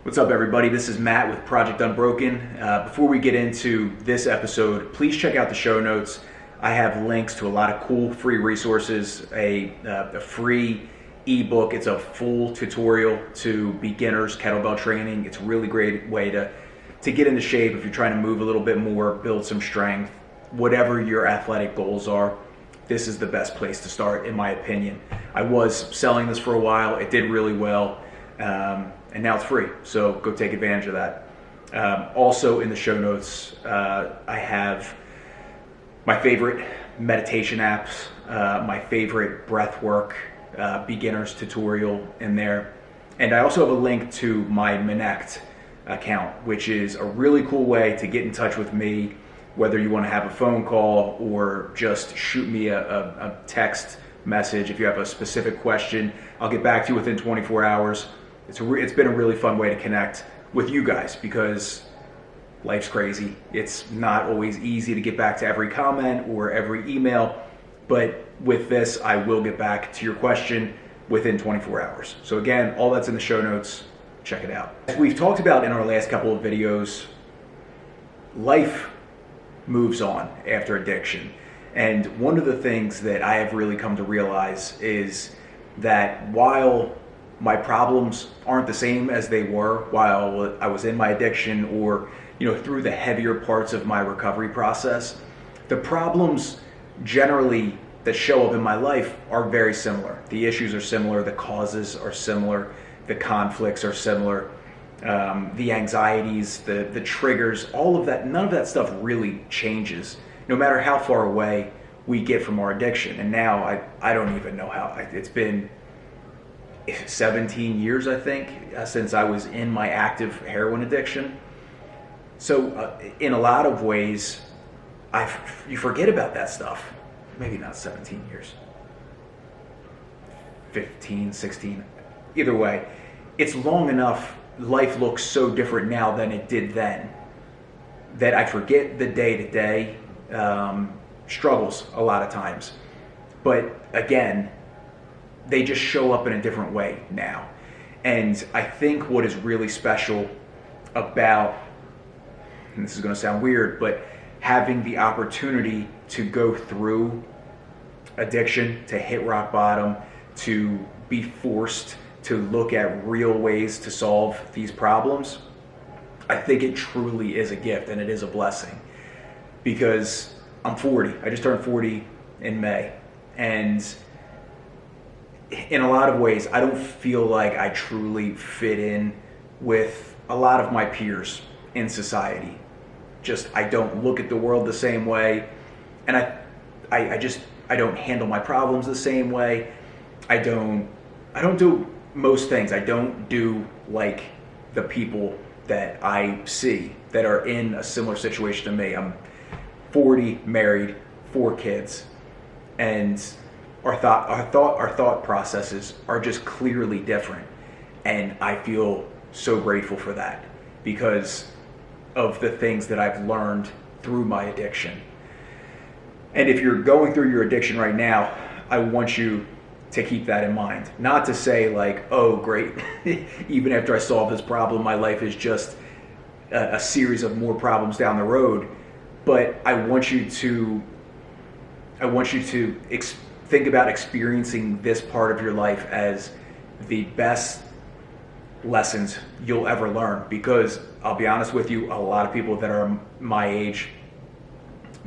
What's up, everybody? This is Matt with Project Unbroken. Before we get into this episode, please check out the show notes. I have links to a lot of cool free resources, a free ebook. It's a full tutorial to beginners kettlebell training. It's a really great way to get into shape if you're trying to move a little bit more, build some strength, whatever your athletic goals are. This is the best place to start, in my opinion. I was selling this for a while. It did really well. And now it's free, so go take advantage of that. Also in the show notes, I have my favorite meditation apps, my favorite breath work beginners tutorial in there. And I also have a link to my Minect account, which is a really cool way to get in touch with me, whether you want to have a phone call or just shoot me a text message. If you have a specific question, I'll get back to you within 24 hours. It's been a really fun way to connect with you guys because life's crazy. It's not always easy to get back to every comment or every email, but with this, I will get back to your question within 24 hours. So again, all that's in the show notes. Check it out. As we've talked about in our last couple of videos, life moves on after addiction. And one of the things that I have really come to realize is that while my problems aren't the same as they were while I was in my addiction or, through the heavier parts of my recovery process, the problems generally that show up in my life are very similar. The issues are similar, the causes are similar, the conflicts are similar, the anxieties, the triggers, all of that, none of that stuff really changes, no matter how far away we get from our addiction. And now I don't even know how. It's been 17 years, I think, since I was in my active heroin addiction. So in a lot of ways, you forget about that stuff. Maybe not 17 years. 15, 16. Either way, it's long enough. Life looks so different now than it did then that I forget the day-to-day struggles a lot of times. But again, they just show up in a different way now. And I think what is really special about, and this is going to sound weird, but having the opportunity to go through addiction, to hit rock bottom, to be forced to look at real ways to solve these problems, I think it truly is a gift and it is a blessing. Because I'm 40. I just turned 40 in May. And in a lot of ways, I don't feel like I truly fit in with a lot of my peers in society. I don't look at the world the same way, and I don't handle my problems the same way. I don't do most things. I don't do like the people that I see that are in a similar situation to me. I'm 40, married, 4 kids, and our thought processes are just clearly different. And I feel so grateful for that because of the things that I've learned through my addiction. And if you're going through your addiction right now, I want you to keep that in mind. Not to say like, oh great, even after I solve this problem, my life is just a series of more problems down the road. But I want you to think about experiencing this part of your life as the best lessons you'll ever learn. Because I'll be honest with you, a lot of people that are my age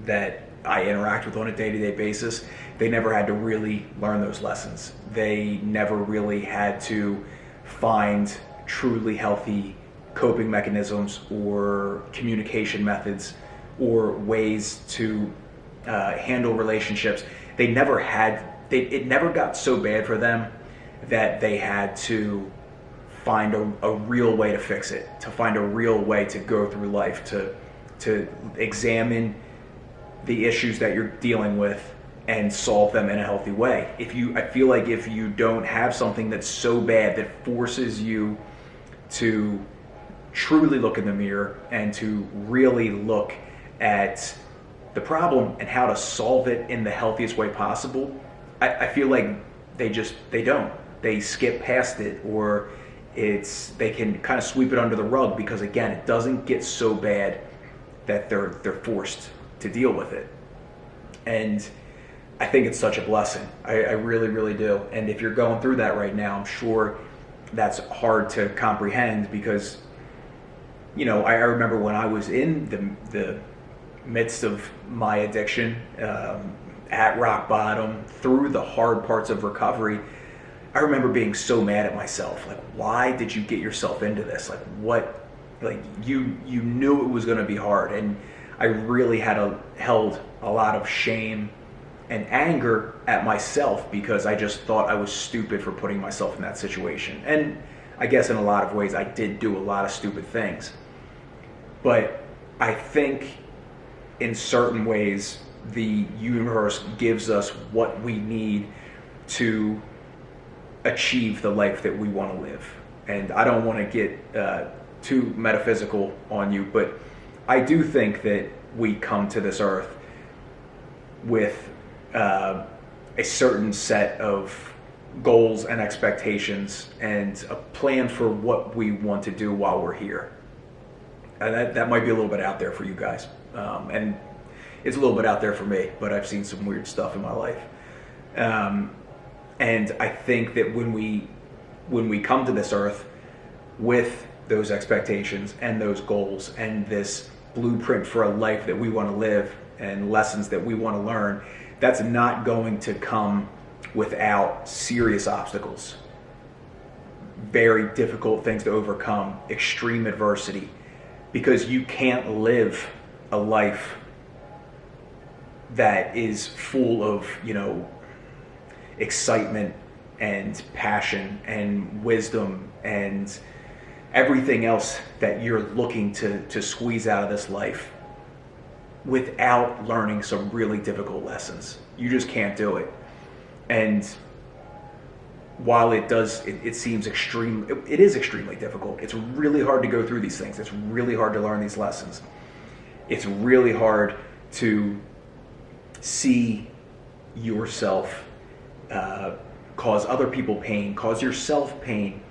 that I interact with on a day-to-day basis, they never had to really learn those lessons. They never really had to find truly healthy coping mechanisms or communication methods or ways to handle relationships. It never got so bad for them that they had to find a real way to fix it, to find a real way to go through life, to examine the issues that you're dealing with and solve them in a healthy way. I feel like if you don't have something that's so bad that forces you to truly look in the mirror and to really look at the problem and how to solve it in the healthiest way possible, I feel like they don't. They skip past it, or they can kind of sweep it under the rug because, again, it doesn't get so bad that they're forced to deal with it. And I think it's such a blessing. I really, really do. And if you're going through that right now, I'm sure that's hard to comprehend because, I remember when I was in the midst of my addiction, at rock bottom, through the hard parts of recovery, I remember being so mad at myself. Like, why did you get yourself into this? Like, what? Like, you knew it was going to be hard, and I really held a lot of shame and anger at myself because I just thought I was stupid for putting myself in that situation. And I guess in a lot of ways I did do a lot of stupid things. But I think in certain ways the universe gives us what we need to achieve the life that we want to live. And I don't want to get too metaphysical on you, but I do think that we come to this earth with a certain set of goals and expectations and a plan for what we want to do while we're here. And that might be a little bit out there for you guys. And it's a little bit out there for me, but I've seen some weird stuff in my life. And I think that when we come to this earth with those expectations and those goals and this blueprint for a life that we want to live and lessons that we want to learn, that's not going to come without serious obstacles, very difficult things to overcome, extreme adversity, because you can't live a life that is full of, excitement and passion and wisdom and everything else that you're looking to squeeze out of this life without learning some really difficult lessons. You just can't do it. And while it seems extreme, it is extremely difficult. It's really hard to go through these things. It's really hard to learn these lessons. It's really hard to see yourself cause other people pain, cause yourself pain.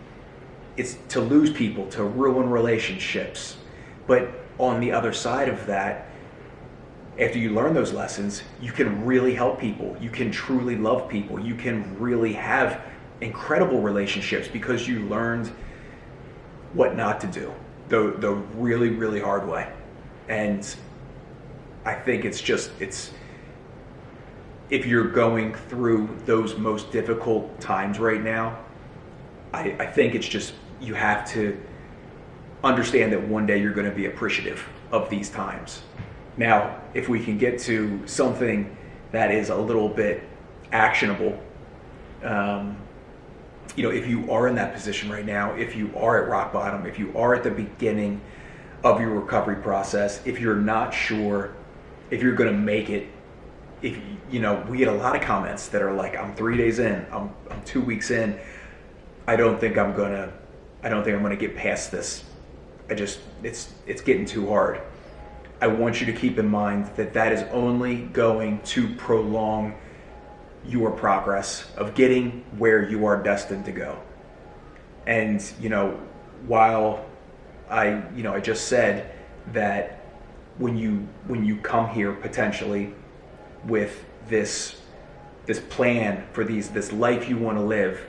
It's to lose people, to ruin relationships. But on the other side of that, after you learn those lessons, you can really help people. You can truly love people. You can really have incredible relationships because you learned what not to do the really, really hard way. And I think it's if you're going through those most difficult times right now, I think it's just, you have to understand that one day you're going to be appreciative of these times. Now, if we can get to something that is a little bit actionable, if you are in that position right now, if you are at rock bottom, if you are at the beginning of your recovery process, if you're not sure if you're going to make it, we get a lot of comments that are like, I'm 3 days in, I'm 2 weeks in, I don't think I'm gonna get past this. It's getting too hard. I want you to keep in mind that is only going to prolong your progress of getting where you are destined to go. And, while I just said that when you come here potentially with this plan for this life you want to live,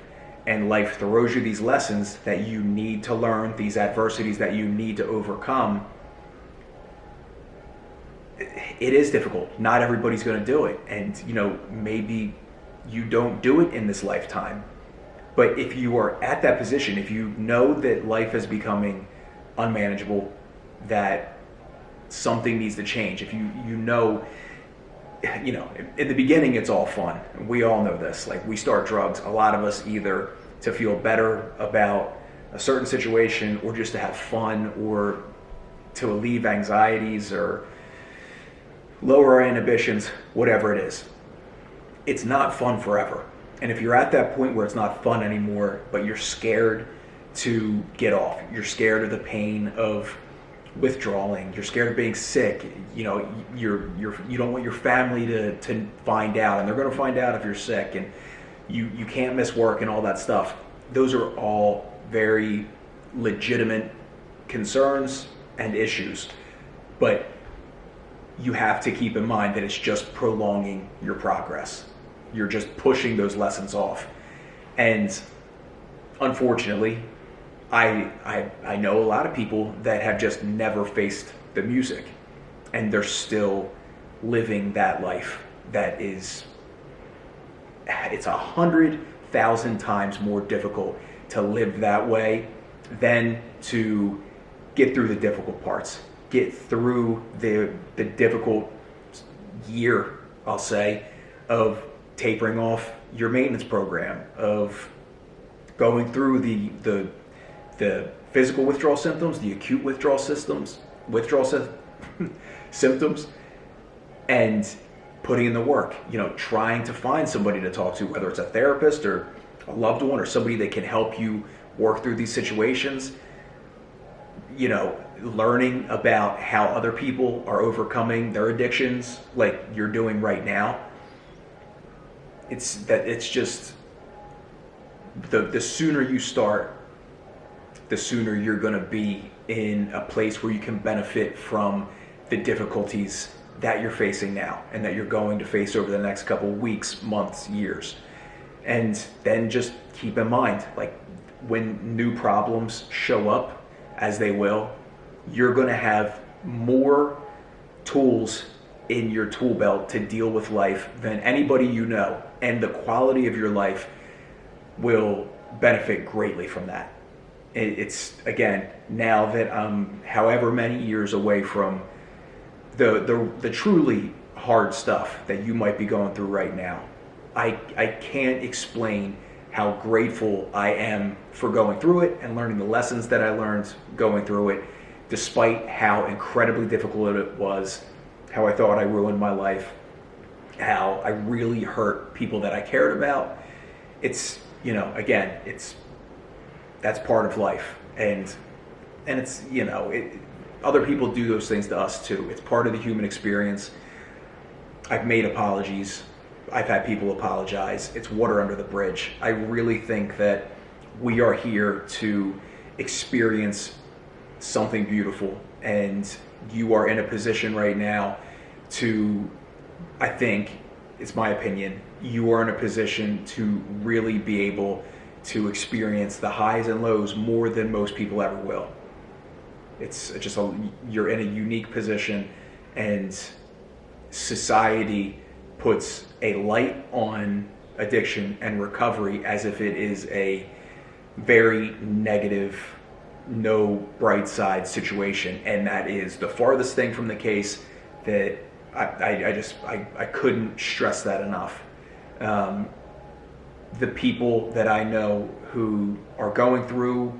and life throws you these lessons that you need to learn, these adversities that you need to overcome, it is difficult. Not everybody's going to do it. And, maybe you don't do it in this lifetime. But if you are at that position, if you know that life is becoming unmanageable, that something needs to change, if in the beginning it's all fun. We all know this. Like, we start drugs, a lot of us, either to feel better about a certain situation or just to have fun or to alleviate anxieties or lower our inhibitions, whatever it is. It's not fun forever. And if you're at that point where it's not fun anymore, but you're scared to get off, you're scared of the pain of withdrawing, you're scared of being sick, you don't want your family to find out, and they're going to find out if you're sick, and you can't miss work and all that stuff. Those are all very legitimate concerns and issues. But you have to keep in mind that it's just prolonging your progress. You're just pushing those lessons off. And unfortunately, I know a lot of people that have just never faced the music, and they're still living that life that is, it's 100,000 times more difficult to live that way than to get through the difficult parts, get through the difficult year, I'll say, of tapering off your maintenance program, of going through the physical withdrawal symptoms, the acute withdrawal symptoms, and putting in the work, trying to find somebody to talk to, whether it's a therapist or a loved one or somebody that can help you work through these situations, learning about how other people are overcoming their addictions like you're doing right now. It's just the sooner you start, the sooner you're going to be in a place where you can benefit from the difficulties that you're facing now and that you're going to face over the next couple weeks, months, years. And then just keep in mind, like, when new problems show up, as they will, you're going to have more tools in your tool belt to deal with life than anybody you know, and the quality of your life will benefit greatly from that. It's, again, now that I'm however many years away from the truly hard stuff that you might be going through right now, I can't explain how grateful I am for going through it and learning the lessons that I learned going through it, despite how incredibly difficult it was, how I thought I ruined my life, how I really hurt people that I cared about. It's, again, that's part of life. And it's, other people do those things to us too. It's part of the human experience. I've made apologies. I've had people apologize. It's water under the bridge. I really think that we are here to experience something beautiful, and you are in a position right now to, I think, it's my opinion, you are in a position to really be able to experience the highs and lows more than most people ever will. It's just you're in a unique position, and society puts a light on addiction and recovery as if it is a very negative, no bright side situation, and that is the farthest thing from the case. That I couldn't stress that enough. The people that I know who are going through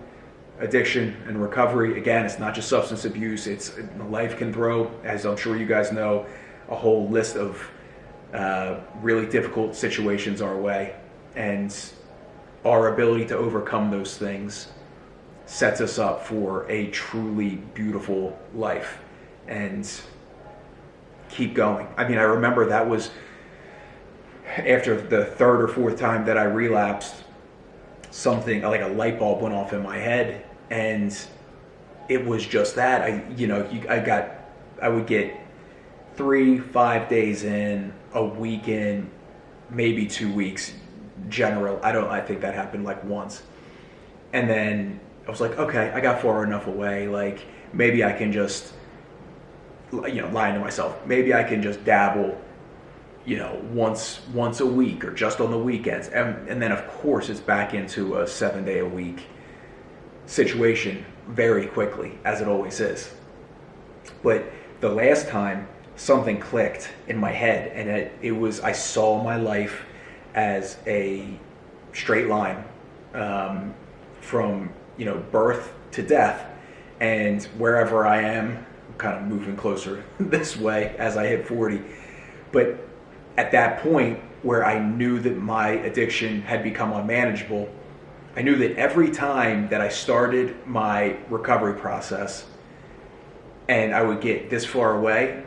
addiction and recovery, again, it's not just substance abuse, it's life can throw, as I'm sure you guys know, a whole list of really difficult situations our way, and our ability to overcome those things sets us up for a truly beautiful life. And keep going. I mean, I remember that was after the third or fourth time that I relapsed, something like a light bulb went off in my head, and it was just that. I would get 3-5 days in, a week in, maybe 2 weeks general. I think that happened like once. And then I was like, okay, I got far enough away, like maybe I can just, lying to myself, maybe I can just dabble, once a week or just on the weekends. And then of course it's back into a 7-day-a-week situation very quickly, as it always is. But the last time, something clicked in my head, and it was, I saw my life as a straight line, from birth to death, and wherever I am, I'm kind of moving closer this way as I hit 40. But at that point where I knew that my addiction had become unmanageable, I knew that every time that I started my recovery process and I would get this far away,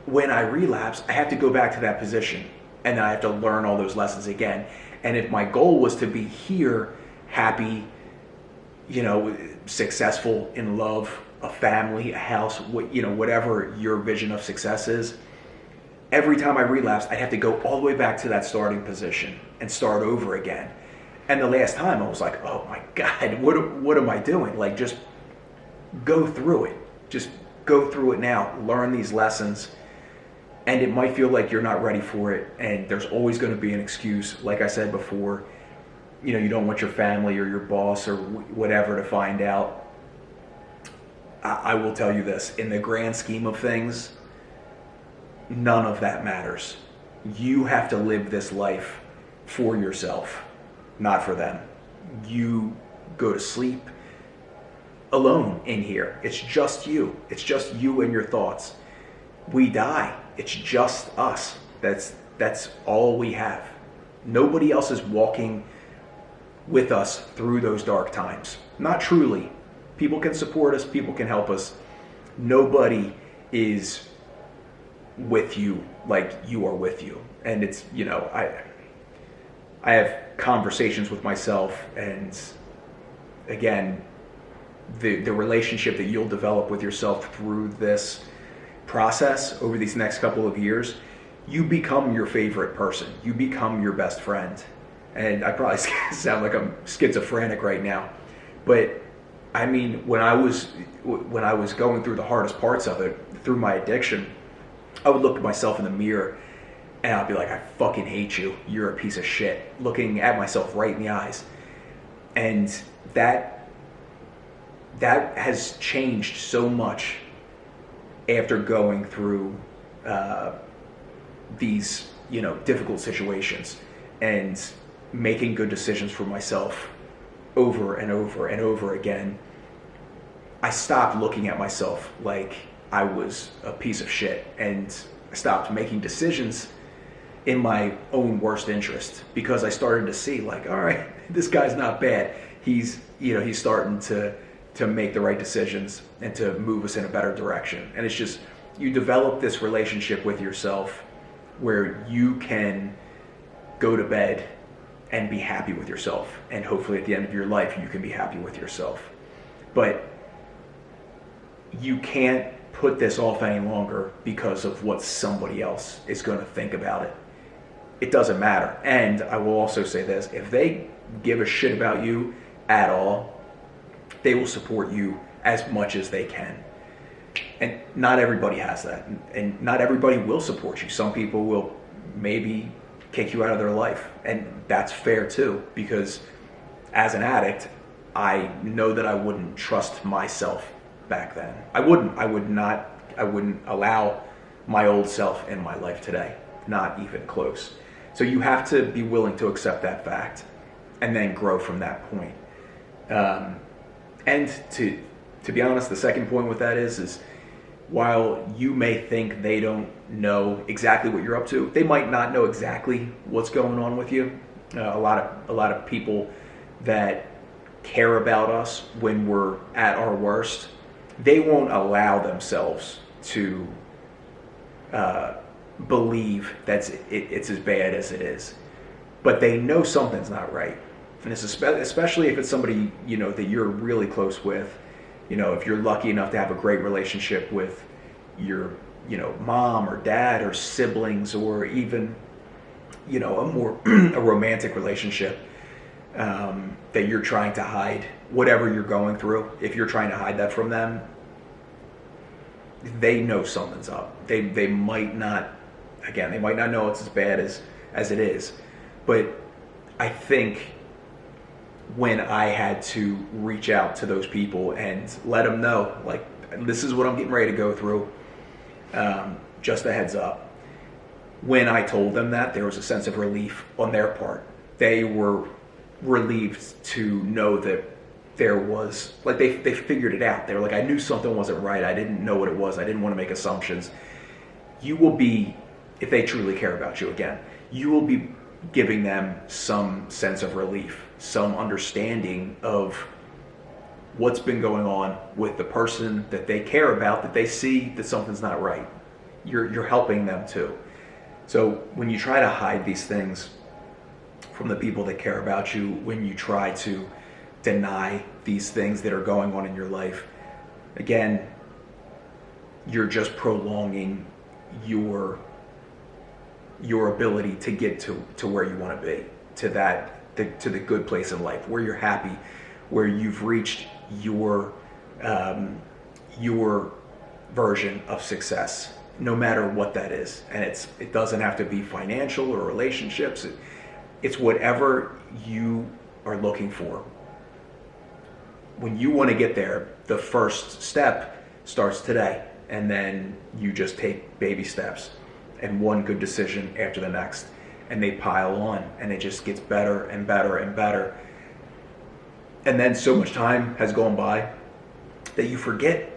when I relapse, I have to go back to that position, and then I have to learn all those lessons again. And if my goal was to be here, happy, successful in love, a family, a house, whatever your vision of success is. Every time I relapsed, I'd have to go all the way back to that starting position and start over again. And the last time I was like, oh my God, what am I doing? Like, just go through it. Just go through it now. Learn these lessons. And it might feel like you're not ready for it. And there's always going to be an excuse. Like I said before, you don't want your family or your boss or whatever to find out. I will tell you this, in the grand scheme of things, none of that matters. You have to live this life for yourself, not for them. You go to sleep alone in here. It's just you. It's just you and your thoughts. We die. It's just us. That's all we have. Nobody else is walking with us through those dark times. Not truly. People can support us. People can help us. Nobody is with you like you are with you. And it's, I have conversations with myself, and again, the relationship that you'll develop with yourself through this process over these next couple of years, you become your favorite person. You become your best friend. And I probably sound like I'm schizophrenic right now, but I mean, when I was going through the hardest parts of it, through my addiction, I would look at myself in the mirror and I'd be like, I fucking hate you. You're a piece of shit. Looking at myself right in the eyes. And that has changed so much after going through these, difficult situations and making good decisions for myself over and over and over again. I stopped looking at myself like I was a piece of shit, and I stopped making decisions in my own worst interest, because I started to see, like, all right, this guy's not bad. He's starting to make the right decisions and to move us in a better direction. And it's just, you develop this relationship with yourself where you can go to bed and be happy with yourself. And hopefully at the end of your life, you can be happy with yourself. But you can't put this off any longer because of what somebody else is going to think about it. It doesn't matter. And I will also say this, if they give a shit about you at all, they will support you as much as they can. And not everybody has that. And not everybody will support you. Some people will maybe kick you out of their life. And that's fair too, because as an addict, I know that I wouldn't trust myself back then. I wouldn't allow my old self in my life today. Not even close. So you have to be willing to accept that fact and then grow from that point. And to be honest, the second point with that is while you may think they don't know exactly what you're up to, they might not know exactly what's going on with you. A lot of people that care about us when we're at our worst, they won't allow themselves to believe that it's as bad as it is, but they know something's not right. And it's especially if it's somebody that you're really close with. If you're lucky enough to have a great relationship with your mom or dad or siblings, or even a romantic relationship that you're trying to hide whatever you're going through. If you're trying to hide that from them, they know something's up. They might not know it's as bad as it is, but I think when I had to reach out to those people and let them know, like, this is what I'm getting ready to go through, just a heads up. When I told them that, there was a sense of relief on their part. They were relieved to know that there was, like, they figured it out. They were like, I knew something wasn't right. I didn't know what it was. I didn't want to make assumptions. You will be, if they truly care about you, again, you will be giving them some sense of relief, some understanding of what's been going on with the person that they care about, that they see that something's not right. You're helping them too. So when you try to hide these things from the people that care about you, when you try to deny these things that are going on in your life, again, you're just prolonging your ability to get to where you want to be, to the good place in life, where you're happy, where you've reached your version of success, no matter what that is. And it doesn't have to be financial or relationships. It's whatever you are looking for. When you want to get there, the first step starts today, and then you just take baby steps and one good decision after the next, and they pile on, and it just gets better and better and better. And then so much time has gone by that you forget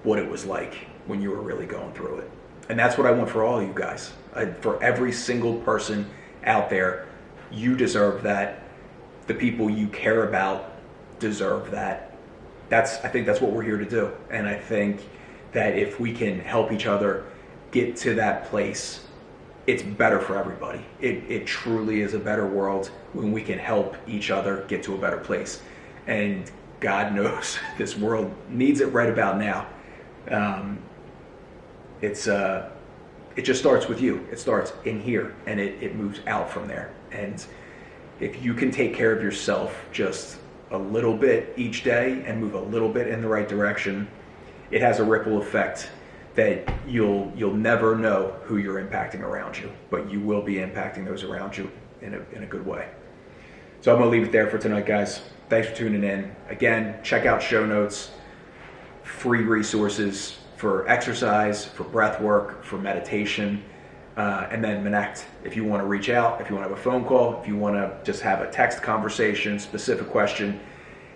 what it was like when you were really going through it. And that's what I want for all of you guys. For every single person out there, you deserve that. The people you care about deserve that. I think that's what we're here to do. And I think that if we can help each other get to that place, it's better for everybody. It truly is a better world when we can help each other get to a better place. And God knows this world needs it right about now. It just starts with you. It starts in here, and it moves out from there. And if you can take care of yourself just a little bit each day and move a little bit in the right direction, it has a ripple effect that you'll never know who you're impacting around you, but you will be impacting those around you in a good way. So I'm going to leave it there for tonight, guys. Thanks for tuning in. Again, check out show notes, free resources for exercise, for breath work, for meditation, and then Connect. If you want to reach out, if you want to have a phone call, if you want to just have a text conversation, specific question,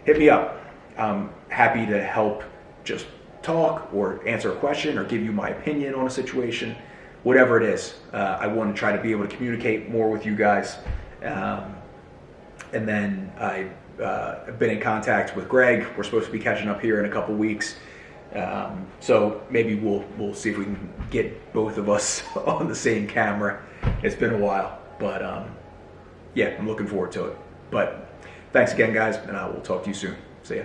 hit me up. I'm happy to help just talk or answer a question or give you my opinion on a situation, whatever it is. I want to try to be able to communicate more with you guys. And then I've been in contact with Greg. We're supposed to be catching up here in a couple weeks. So maybe we'll see if we can get both of us on the same camera. It's been a while, but yeah, I'm looking forward to it. But thanks again, guys, and I will talk to you soon. See ya.